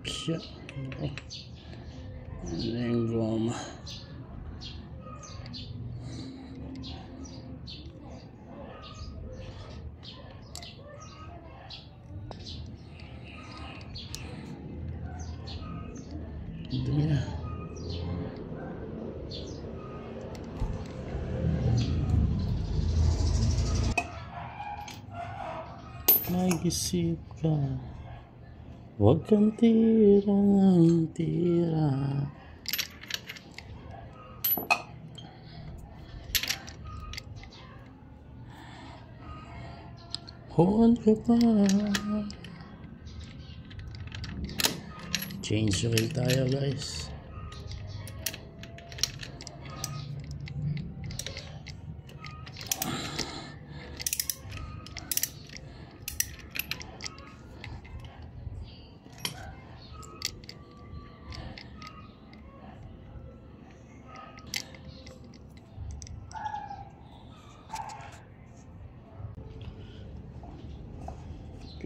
Siya. Ano yung goma? Dumi na. Mag-isip ka, huwag kang tira ng tira. Hold ka pa. Change oil tayo, guys.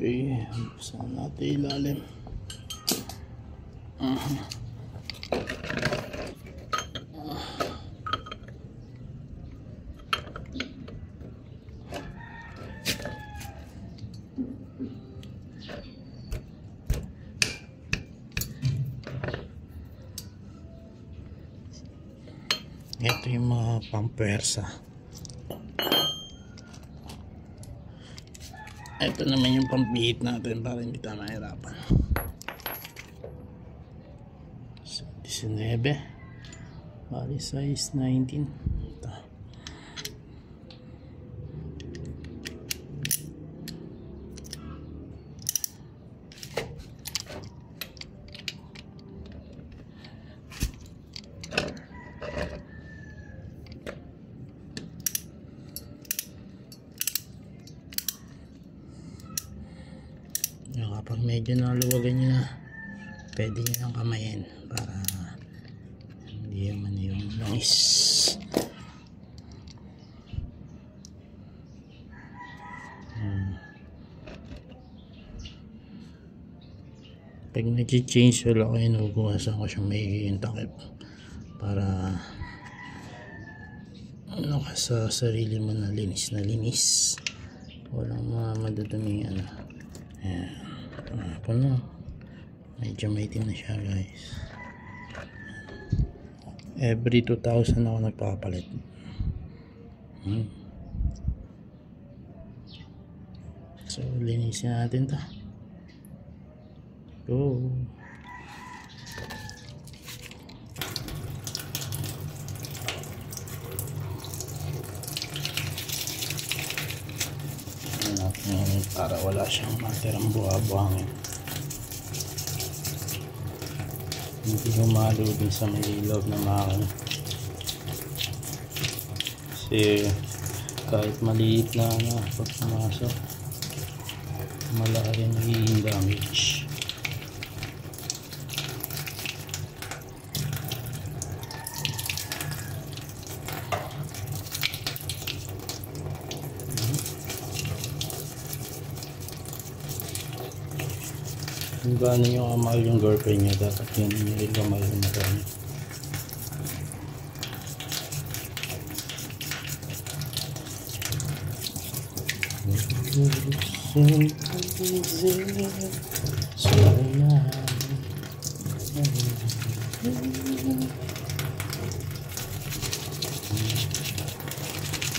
Okay, saan natin ilalim? Ito yung mga pampersa. Ito naman yung pampihit natin para hindi tayo mahirapan. 19. Bali size 19. Ito. Kapag medyo naluwagan nyo na, pwede nyo nang kamayin para hindi naman yung langis. Pag nag-change wala ko, inubukasan ko siyang may yung takip para ano ka sa sarili mo na linis walang maduduming ano. Ayan. Ako na, medyo maitim na siya, guys. Every 2,000 ako nagpapalit. So linisin natin to. Go. Para wala siyang matirang buha-buhangin. Hindi humalo din sa may loob ng makina. Kasi kahit maliit na pag pumasok, malaki nagiging damage. Kung gaano yung kamahal yung girlfriend niya, dapat yun yung kamahal yung mata niya.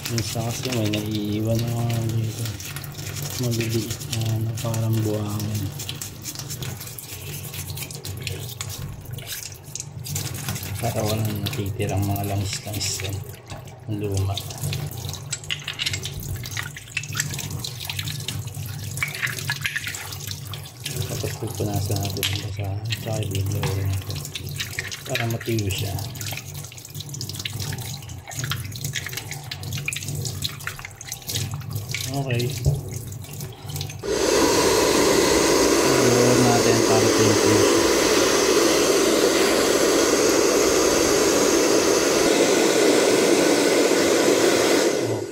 Minsan kasi may naiiwan na mga dito maliliit na parang buhangin. Para walang natitirang mga langis-langis ng luma. Tapos pupunasan natin sa tsaka i-blow natin para matiyo siya. Okay. I-blow natin para matiyo siya.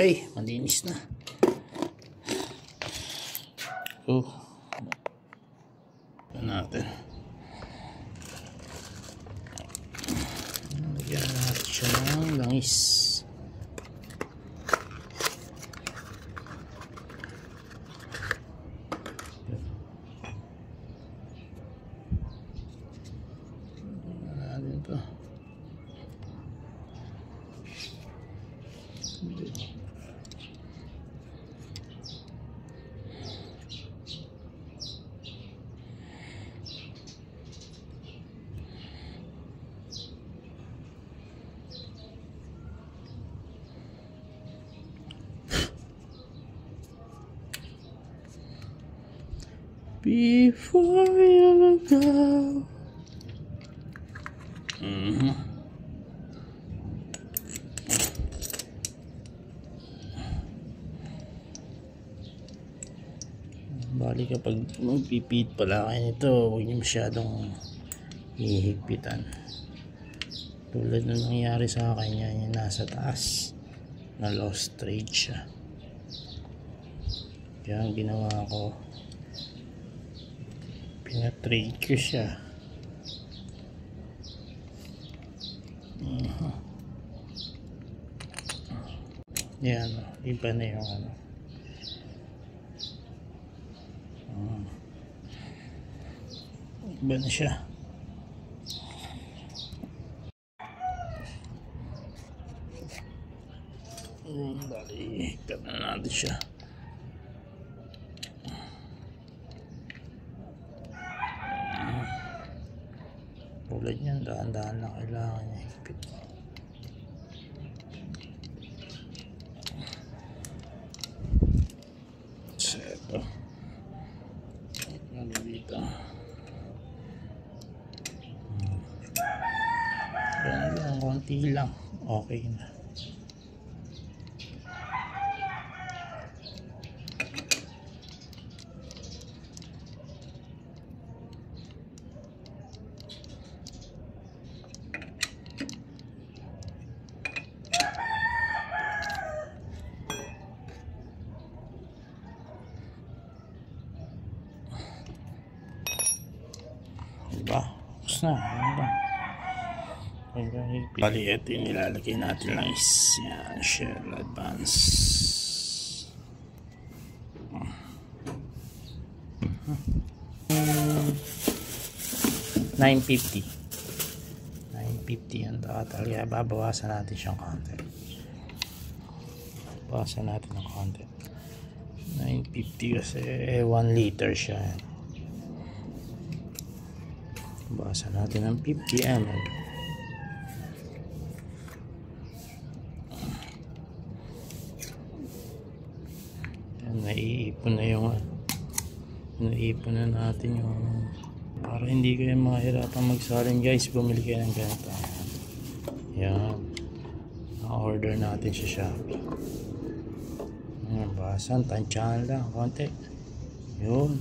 Okay, malinis na. Ito natin. langis. Natin to. Before you go. Bali kapag magpipit pala kayo nito, huwag niyo masyadong hihigpitan. Tulad na nangyari sa akin, yan yung nasa taas na lost trade siya. Kaya ang ginawa ko, pinatrade ko siya. Yan, iba na yung ano. Iba na siya. Bali, higpitan na natin siya. Tulad niyan, dahan-dahan lang kailangan niya higpit. So, ito. Ano dito? Yan lang, konti lang. Okay na. Diba? Tapos na. Ano ba? Bali, ito yung nilalagay natin lang is yan, shell advance. $950 yan talaga. Babawasan natin siyang konti. Bawasan natin ng konti. $950 kasi 1 liter siya. Bawasan natin ng 50 ml. Naiipon na yung naiipon na natin yung para hindi kayo mahirapan magsalin guys, bumili kayo ng ganito. Yan, na-order natin sa Shopee. Basan, tansyahan lang konti yun.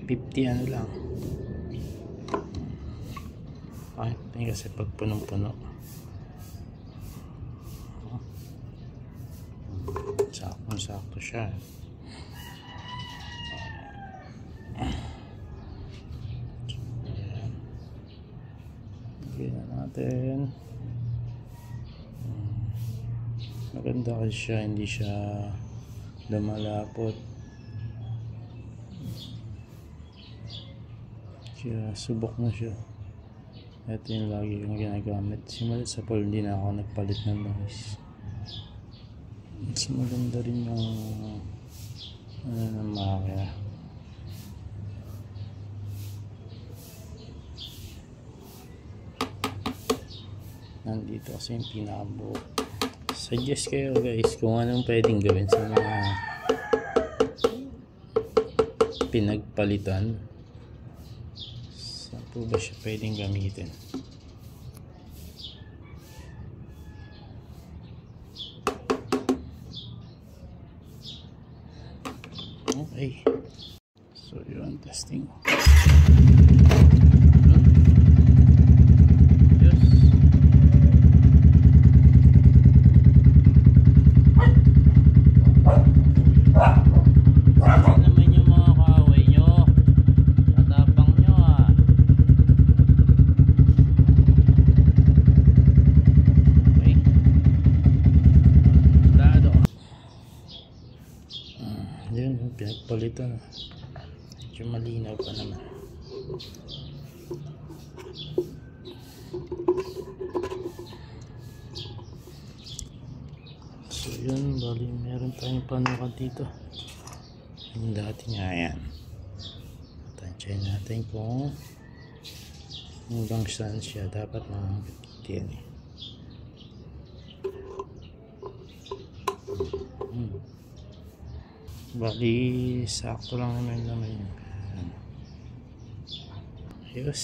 50 ano lang. Ay, kasi pag punong-puno sakto siya. Lagyan na natin. Maganda kasi siya, hindi siya lumalapot. Kaya subok na siya. Ito yung lagi kong ginagamit. Simula sa pool, hindi na ako nagpalit ng langis. Mas maganda rin yung ng makina. Nandito kasi yung pinakabuo. Suggest kayo guys kung anong pwedeng gawin sa mga pinagpalitan. Saan po ba siya pwedeng gamitin? Okay. So yun, testing. medyo malinaw pa naman. So yun, bali meron tayong panukat dito. Yung dati nga yan. Tansyahin natin kung hanggang saan siya dapat makakit yan eh. Bali sakto lang naman yun. Ayos.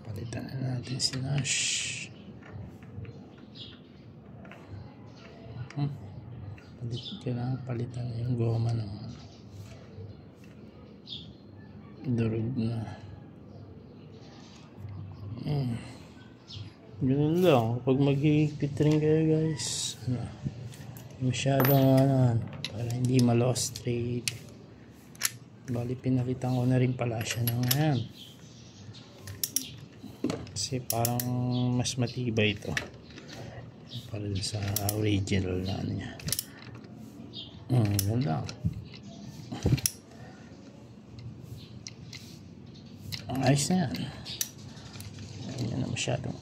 Palitan na natin si Nash. Kailangan palitan na yung goma ng durog na. Ganun lang kapag mag-higpit rin kayo guys, masyadong para hindi ma-lost straight. Bali pinalitan ko na rin pala siya ng yan kasi parang mas matibay ito para sa original na niya. Ganun lang. Ayos na yan. Yan na masyadong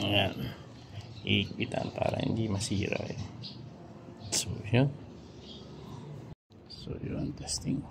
ayan, iikpitan para hindi masira eh. So yun, testing.